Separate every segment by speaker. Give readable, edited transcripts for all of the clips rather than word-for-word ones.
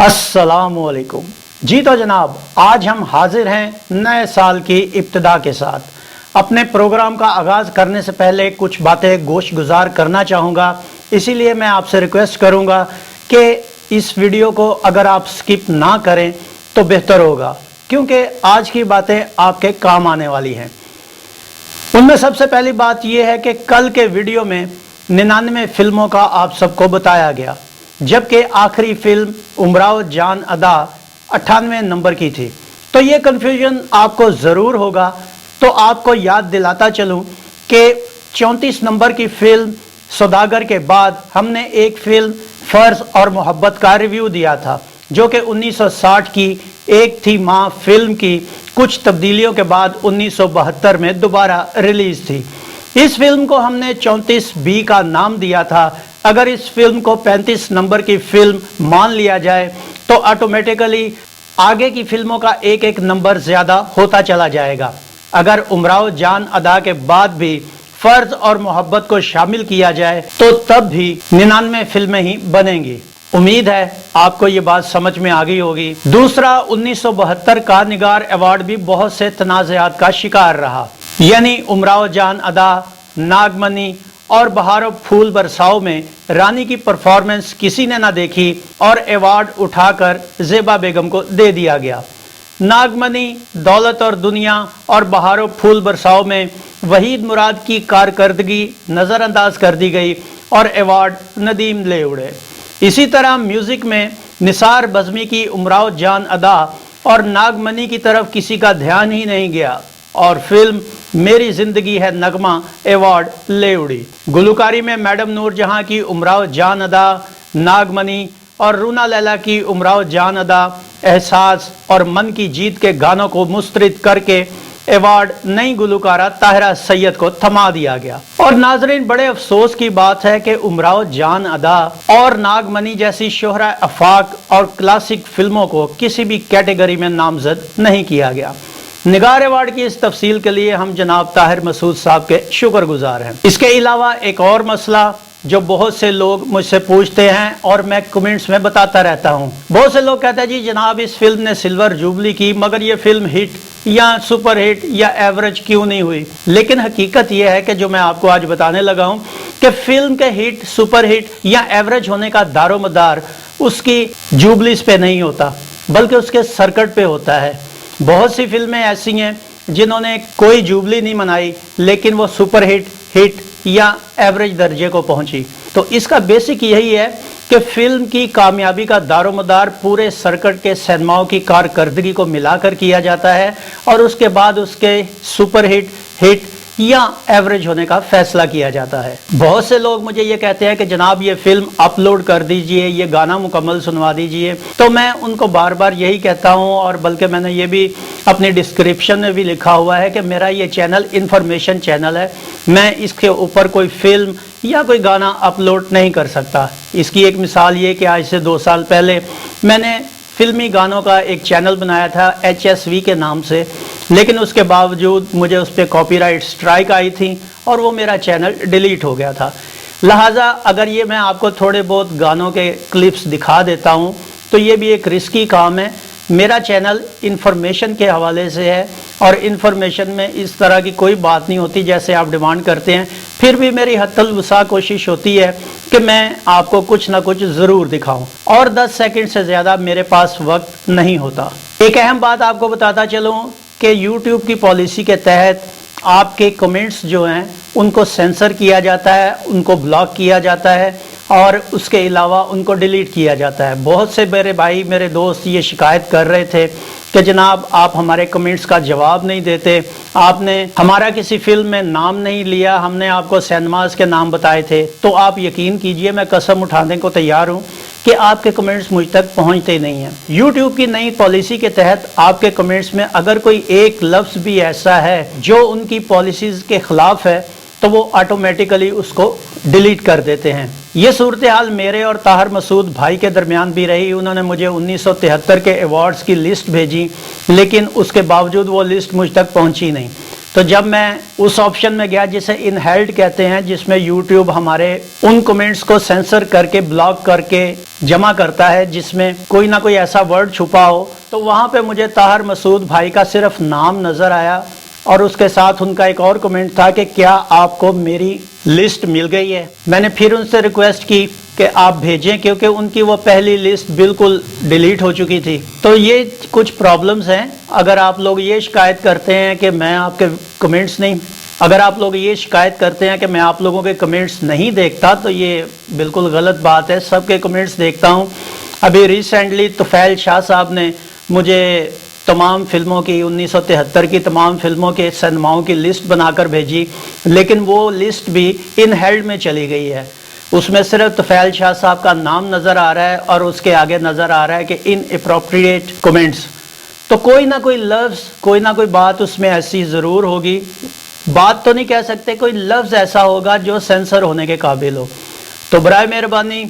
Speaker 1: अस्सलामुअलैकुम। जी तो जनाब, आज हम हाजिर हैं नए साल की इब्तिदा के साथ। अपने प्रोग्राम का आगाज़ करने से पहले कुछ बातें गोश गुजार करना चाहूँगा, इसीलिए मैं आपसे रिक्वेस्ट करूँगा कि इस वीडियो को अगर आप स्किप ना करें तो बेहतर होगा, क्योंकि आज की बातें आपके काम आने वाली हैं। उनमें सबसे पहली बात यह है कि कल के वीडियो में 99 फिल्मों का आप सबको बताया गया, जबकि आखिरी फिल्म उमराव जान अदा 98 नंबर की थी। तो ये कन्फ्यूजन आपको ज़रूर होगा, तो आपको याद दिलाता चलूं कि 34 नंबर की फिल्म सौदागर के बाद हमने एक फिल्म फ़र्ज और मोहब्बत का रिव्यू दिया था, जो कि 1960 की एक थी माँ फिल्म की कुछ तब्दीलियों के बाद 1972 में दोबारा रिलीज़ थी। इस फिल्म को हमने 34B का नाम दिया था। अगर इस फिल्म को 35 नंबर की फिल्म मान लिया जाए तो ऑटोमेटिकली आगे की फिल्मों का एक एक नंबर ज़्यादा होता चला जाएगा। अगर उमराव जान अदा के बाद भी फ़र्ज और मोहब्बत को शामिल किया जाए तो तब भी 99 फिल्में ही बनेंगी। उम्मीद है आपको ये बात समझ में आ गई होगी। दूसरा, 1972 का निगार अवार्ड भी बहुत से तनाज़ात का शिकार रहा, यानी उमराव जान अदा, नागमनी और बहारो फूल बरसाओ में रानी की परफॉर्मेंस किसी ने ना देखी और अवार्ड उठाकर ज़ेबा बेगम को दे दिया गया। नागमनी, दौलत और दुनिया और बहारो फूल बरसाओ में वहीद मुराद की कारकर्दगी नज़रअंदाज कर दी गई और अवार्ड नदीम ले उड़े। इसी तरह म्यूज़िक में निसार बज़मी की उमराव जान अदा और नागमनी की तरफ किसी का ध्यान ही नहीं गया और फिल्म मेरी जिंदगी है नगमा अवार्ड ले उड़ी। गुलकारी में मैडम नूरजहां की उमराव जान अदा, नागमनी और रूना लैला की उमराव जान अदा, एहसास और मन की जीत के गानों को मुस्तरद करके अवार्ड नई गुलकारा ताहिरा सैयद को थमा दिया गया। और नाजरीन, बड़े अफसोस की बात है कि उमराव जान अदा और नागमनी जैसी शोहरा अफाक और क्लासिक फिल्मों को किसी भी कैटेगरी में नामजद नहीं किया गया। निगार अवार्ड की इस तफसील के लिए हम जनाब ताहिर मसूद साहब के शुक्रगुजार हैं। इसके अलावा एक और मसला जो बहुत से लोग मुझसे पूछते हैं और मैं कमेंट्स में बताता रहता हूँ। बहुत से लोग कहते हैं जी जनाब इस फिल्म ने सिल्वर जुबली की, मगर ये फिल्म हिट या सुपर हिट या एवरेज क्यों नहीं हुई। लेकिन हकीकत यह है कि जो मैं आपको आज बताने लगा हूँ कि फिल्म के हिट, सुपर हिट या एवरेज होने का दारोमदार उसकी जुबलीस पे नहीं होता, बल्कि उसके सर्किट पे होता है। बहुत सी फिल्में ऐसी हैं जिन्होंने कोई जुबली नहीं मनाई, लेकिन वो सुपर हिट या एवरेज दर्जे को पहुंची। तो इसका बेसिक यही है कि फिल्म की कामयाबी का दारोमदार पूरे सर्किट के सिनेमाओं की कारकर्दगी को मिलाकर किया जाता है और उसके बाद उसके सुपर हिट या एवरेज होने का फैसला किया जाता है। बहुत से लोग मुझे ये कहते हैं कि जनाब ये फिल्म अपलोड कर दीजिए, ये गाना मुकम्मल सुनवा दीजिए। तो मैं उनको बार बार यही कहता हूँ, और बल्कि मैंने ये भी अपनी डिस्क्रिप्शन में भी लिखा हुआ है कि मेरा ये चैनल इंफॉर्मेशन चैनल है। मैं इसके ऊपर कोई फिल्म या कोई गाना अपलोड नहीं कर सकता। इसकी एक मिसाल ये कि आज से 2 साल पहले मैंने फिल्मी गानों का एक चैनल बनाया था HSV के नाम से, लेकिन उसके बावजूद मुझे उस पर कॉपीराइट स्ट्राइक आई थी और वो मेरा चैनल डिलीट हो गया था। लिहाजा अगर ये मैं आपको थोड़े बहुत गानों के क्लिप्स दिखा देता हूँ तो ये भी एक रिस्की काम है। मेरा चैनल इंफॉर्मेशन के हवाले से है और इंफॉर्मेशन में इस तरह की कोई बात नहीं होती जैसे आप डिमांड करते हैं। फिर भी मेरी हद्दुल वसा कोशिश होती है कि मैं आपको कुछ ना कुछ ज़रूर दिखाऊं, और 10 सेकंड से ज़्यादा मेरे पास वक्त नहीं होता। एक अहम बात आपको बताता चलूं कि YouTube की पॉलिसी के तहत आपके कमेंट्स जो हैं उनको सेंसर किया जाता है, उनको ब्लॉक किया जाता है और उसके अलावा उनको डिलीट किया जाता है। बहुत से मेरे भाई, मेरे दोस्त ये शिकायत कर रहे थे कि जनाब आप हमारे कमेंट्स का जवाब नहीं देते, आपने हमारा किसी फिल्म में नाम नहीं लिया, हमने आपको सिनेमास के नाम बताए थे। तो आप यकीन कीजिए, मैं कसम उठाने को तैयार हूँ कि आपके कमेंट्स मुझ तक पहुँचते नहीं हैं। YouTube की नई पॉलिसी के तहत आपके कमेंट्स में अगर कोई एक लफ्ज़ भी ऐसा है जो उनकी पॉलिसीज़ के ख़िलाफ़ है तो वो ऑटोमेटिकली उसको डिलीट कर देते हैं। ये सूरत हाल मेरे और ताहिर मसूद भाई के दरमियान भी रही। उन्होंने मुझे 1973 के अवार्ड्स की लिस्ट भेजी, लेकिन उसके बावजूद वो लिस्ट मुझ तक पहुंची नहीं। تو جب میں اس آپشن میں گیا جسے انہیلڈ کہتے ہیں، جس میں یوٹیوب ہمارے ان کمنٹس کو سینسر کر کے بلاک کر کے جمع کرتا ہے جس میں کوئی نہ کوئی ایسا ورڈ چھپا ہو، تو وہاں پہ مجھے طاہر مسعود بھائی کا صرف نام نظر آیا، اور اس کے ساتھ ان کا ایک اور کمنٹ تھا کہ کیا آپ کو میری لسٹ مل گئی ہے۔ میں نے پھر ان سے ریکویسٹ کی کہ آپ بھیجیں، کیونکہ ان کی وہ پہلی لسٹ بالکل ڈیلیٹ ہو چکی تھی۔ تو یہ کچھ پرابلمز ہیں۔ اگر آپ لوگ یہ شکایت کرتے ہیں کہ میں آپ کے کمنٹس نہیں اگر آپ لوگ یہ شکایت کرتے ہیں کہ میں آپ لوگوں کے کمنٹس نہیں دیکھتا، تو یہ بالکل غلط بات ہے۔ سب کے کمنٹس دیکھتا ہوں۔ ابھی ریسنٹلی طفیل شاہ صاحب نے مجھے تمام فلموں کی 1973 کی تمام فلموں کے سینماؤں کی لسٹ بنا کر بھیجی، لیکن وہ لسٹ بھی ان ہیلڈ میں چلی گئی ہے۔ اس میں صرف طفیل شاہ صاحب کا نام نظر آ رہا ہے اور اس کے آگے نظر آ رہا ہے کہ ان اپروپریٹ کمنٹس۔ تو کوئی نہ کوئی لفظ، کوئی نہ کوئی بات اس میں ایسی ضرور ہوگی، بات تو نہیں کہہ سکتے، کوئی لفظ ایسا ہوگا جو سینسر ہونے کے قابل ہو۔ تو برائے مہربانی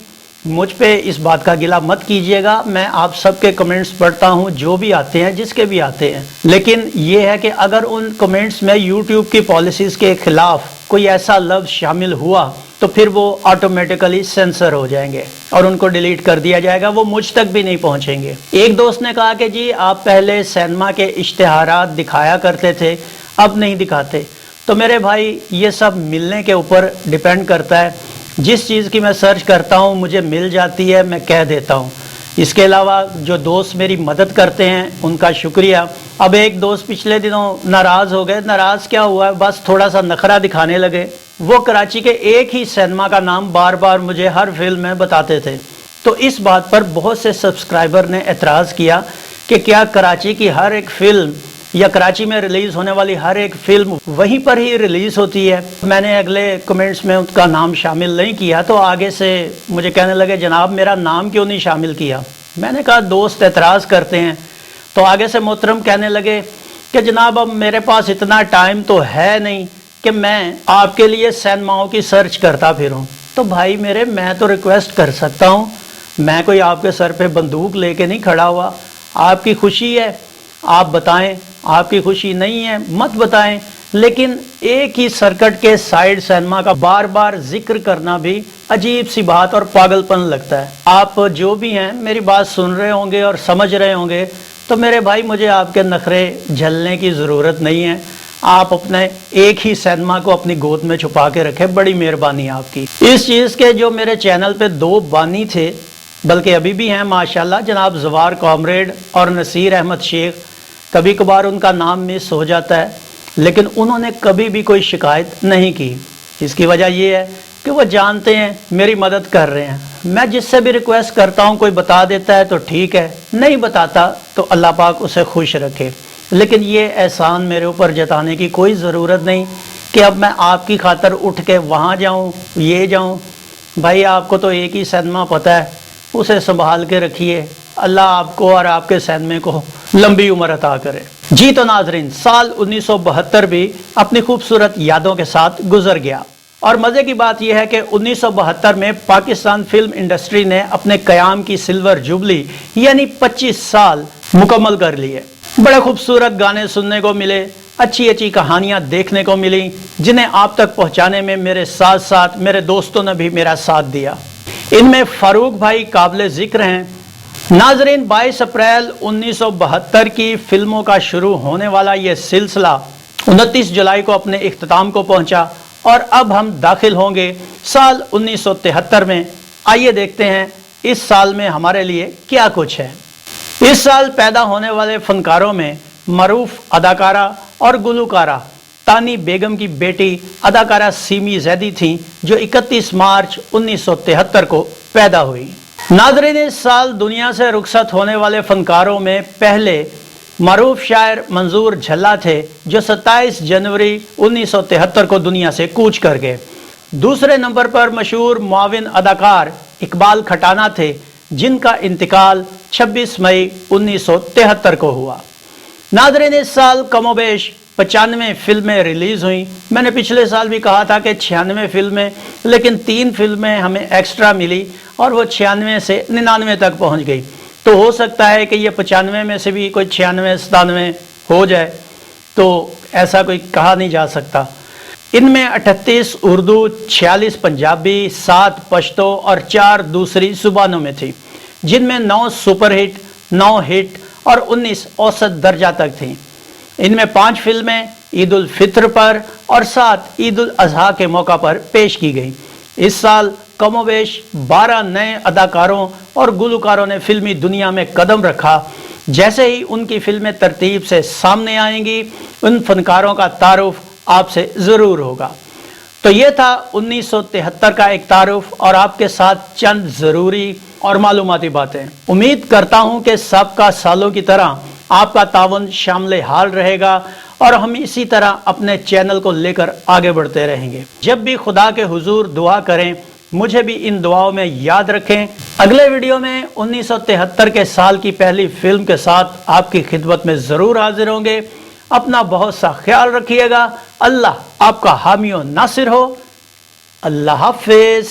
Speaker 1: مجھ پہ اس بات کا گلہ مت کیجیے گا، میں آپ سب کے کمنٹس پڑھتا ہوں، جو بھی آتے ہیں، جس کے بھی آتے ہیں۔ لیکن یہ ہے کہ اگر ان کمنٹس میں یوٹیوب کی پالیسیز کے خلاف کوئی ایسا لفظ شامل ہوا تو پھر وہ آٹومیٹیکلی سینسر ہو جائیں گے اور ان کو ڈیلیٹ کر دیا جائے گا، وہ مجھ تک بھی نہیں پہنچیں گے۔ ایک دوست نے کہا کہ جی آپ پہلے سینما کے اشتہارات دکھایا کرتے تھے، اب نہیں دکھاتے۔ تو میرے بھائی یہ سب ملنے کے اوپر ڈیپینڈ کرتا ہے۔ جس چیز کی میں سرچ کرتا ہوں مجھے مل جاتی ہے، میں کہہ دیتا ہوں۔ اس کے علاوہ جو دوست میری مدد کرتے ہیں ان کا شکریہ۔ اب ایک دوست پچھلے دنوں ناراض ہو گئے۔ ناراض کیا ہوا ہے، بس تھوڑا سا نخرہ دکھانے لگے۔ وہ کراچی کے ایک ہی سینما کا نام بار بار مجھے ہر فلم میں بتاتے تھے۔ تو اس بات پر بہت سے سبسکرائبر نے اعتراض کیا کہ کیا کراچی کی ہر ایک فلم یا کراچی میں ریلیز ہونے والی ہر ایک فلم وہیں پر ہی ریلیز ہوتی ہے؟ میں نے اگلے کمنٹس میں ان کا نام شامل نہیں کیا، تو آگے سے مجھے کہنے لگے جناب میرا نام کیوں نہیں شامل کیا؟ میں نے کہا دوست اعتراض کرتے ہیں۔ تو آگے سے محترم کہنے لگے کہ جناب اب میرے پاس اتنا ٹائم تو ہے نہیں کہ میں آپ کے لیے سینماؤں کی سرچ کرتا پھروں۔ تو بھائی میرے، میں تو ریکویسٹ کر سکتا ہوں، میں کوئی آپ کے سر پہ بندوق لے کے نہیں کھڑا ہوا۔ آپ کی خوشی ہے آپ بتائیں، آپ کی خوشی نہیں ہے مت بتائیں، لیکن ایک ہی سرکٹ کے سائیڈ سینما کا بار بار ذکر کرنا بھی عجیب سی بات اور پاگل پن لگتا ہے۔ آپ جو بھی ہیں میری بات سن رہے ہوں گے اور سمجھ رہے ہوں گے، تو میرے بھائی مجھے آپ کے نخرے جھلنے کی ضرورت نہیں ہے۔ آپ اپنے ایک ہی سینما کو اپنی گود میں چھپا کے رکھے، بڑی مہربانی آپ کی۔ اس چیز کے جو میرے چینل پہ دو بانی تھے، بلکہ ابھی بھی ہیں ماشاءاللہ، جناب زوار کامریڈ اور نصیر احمد شیخ، کبھی کبھار ان کا نام مس ہو جاتا ہے، لیکن انہوں نے کبھی بھی کوئی شکایت نہیں کی۔ اس کی وجہ یہ ہے کہ وہ جانتے ہیں میری مدد کر رہے ہیں۔ میں جس سے بھی ریکویسٹ کرتا ہوں کوئی بتا دیتا ہے تو ٹھیک ہے، نہیں بتاتا تو اللہ پاک اسے خوش رکھے۔ لیکن یہ احسان میرے اوپر جتانے کی کوئی ضرورت نہیں کہ اب میں آپ کی خاطر اٹھ کے وہاں جاؤں، یہ جاؤں۔ بھائی آپ کو تو ایک ہی سینما پتہ ہے، اسے سنبھال کے رکھیے۔ اللہ آپ کو اور آپ کے سینمے کو لمبی عمر عطا کرے۔ جی تو ناظرین، سال 1972 بھی اپنی خوبصورت یادوں کے ساتھ گزر گیا، اور مزے کی بات یہ ہے کہ 1972 میں پاکستان فلم انڈسٹری نے اپنے قیام کی سلور جوبلی یعنی 25 سال مکمل کر لیے۔ بڑے خوبصورت گانے سننے کو ملے، اچھی اچھی کہانیاں دیکھنے کو ملی، جنہیں آپ تک پہنچانے میں میرے ساتھ ساتھ میرے دوستوں نے بھی میرا ساتھ دیا۔ ان میں فاروق بھائی قابل ذکر ہیں۔ ناظرین، 22 اپریل 1972 کی فلموں کا شروع ہونے والا یہ سلسلہ 29 جولائی کو اپنے اختتام کو پہنچا، اور اب ہم داخل ہوں گے سال 1973 میں۔ آئیے دیکھتے ہیں اس سال میں ہمارے لیے کیا کچھ ہے۔ اس سال پیدا ہونے والے فنکاروں میں معروف اداکارہ اور گلوکارہ تانی بیگم کی بیٹی اداکارہ سیمی زیدی تھیں، جو 31 مارچ 1973 کو پیدا ہوئی۔ ناظرین، اس سال دنیا سے رخصت ہونے والے فنکاروں میں پہلے معروف شاعر منظور جھلا تھے، جو 27 جنوری 1973 کو دنیا سے کوچ کر گئے۔ دوسرے نمبر پر مشہور معاون اداکار اقبال کھٹانہ تھے، جن کا انتقال 26 مئی 1973 کو ہوا۔ ناظرین، اس سال کم و بیش 95 فلمیں ریلیز ہوئیں۔ میں نے پچھلے سال بھی کہا تھا کہ 96 فلمیں، لیکن 3 فلمیں ہمیں ایکسٹرا ملی اور وہ 96 سے 99 تک پہنچ گئی۔ تو ہو سکتا ہے کہ یہ 95 میں سے بھی کوئی 96 97 ہو جائے۔ تو ऐसा कोई कहा नहीं जा सकता। इनमें 38 उर्दू, 46 पंजाबी, 7 पश्तो और 4 दूसरी जुबानों में थी, जिनमें 9 सुपरहिट, 9 हिट और 19 औसत दर्जा तक थीं। इनमें 5 फिल्में ईद उल फित्र पर और 7 ईद उल अजहा के मौका पर पेश की गई। इस साल कमोवेश 12 नए अदाकारों और गुलकारों ने फिल्मी दुनिया में कदम रखा। जैसे ही उनकी फिल्में तरतीब से सामने आएंगी, उन फनकारों का तारुफ आपसे ज़रूर होगा। तो ये था 1973 का एक तारुफ और आपके साथ चंद ज़रूरी और मालूमाती बातें। उम्मीद करता हूँ कि सबका सालों की तरह आपका तावन शामिल हाल रहेगा और हम इसी तरह अपने चैनल को लेकर आगे बढ़ते रहेंगे। जब भी खुदा के हुजूर दुआ करें, मुझे भी इन दुआओं में याद रखें। अगले वीडियो में 1973 के साल की पहली फिल्म के साथ आपकी खिदमत में ज़रूर हाजिर होंगे। अपना बहुत सा ख्याल रखिएगा। अल्लाह आपका हामी और नासिर हो। अल्लाह हाफिज़।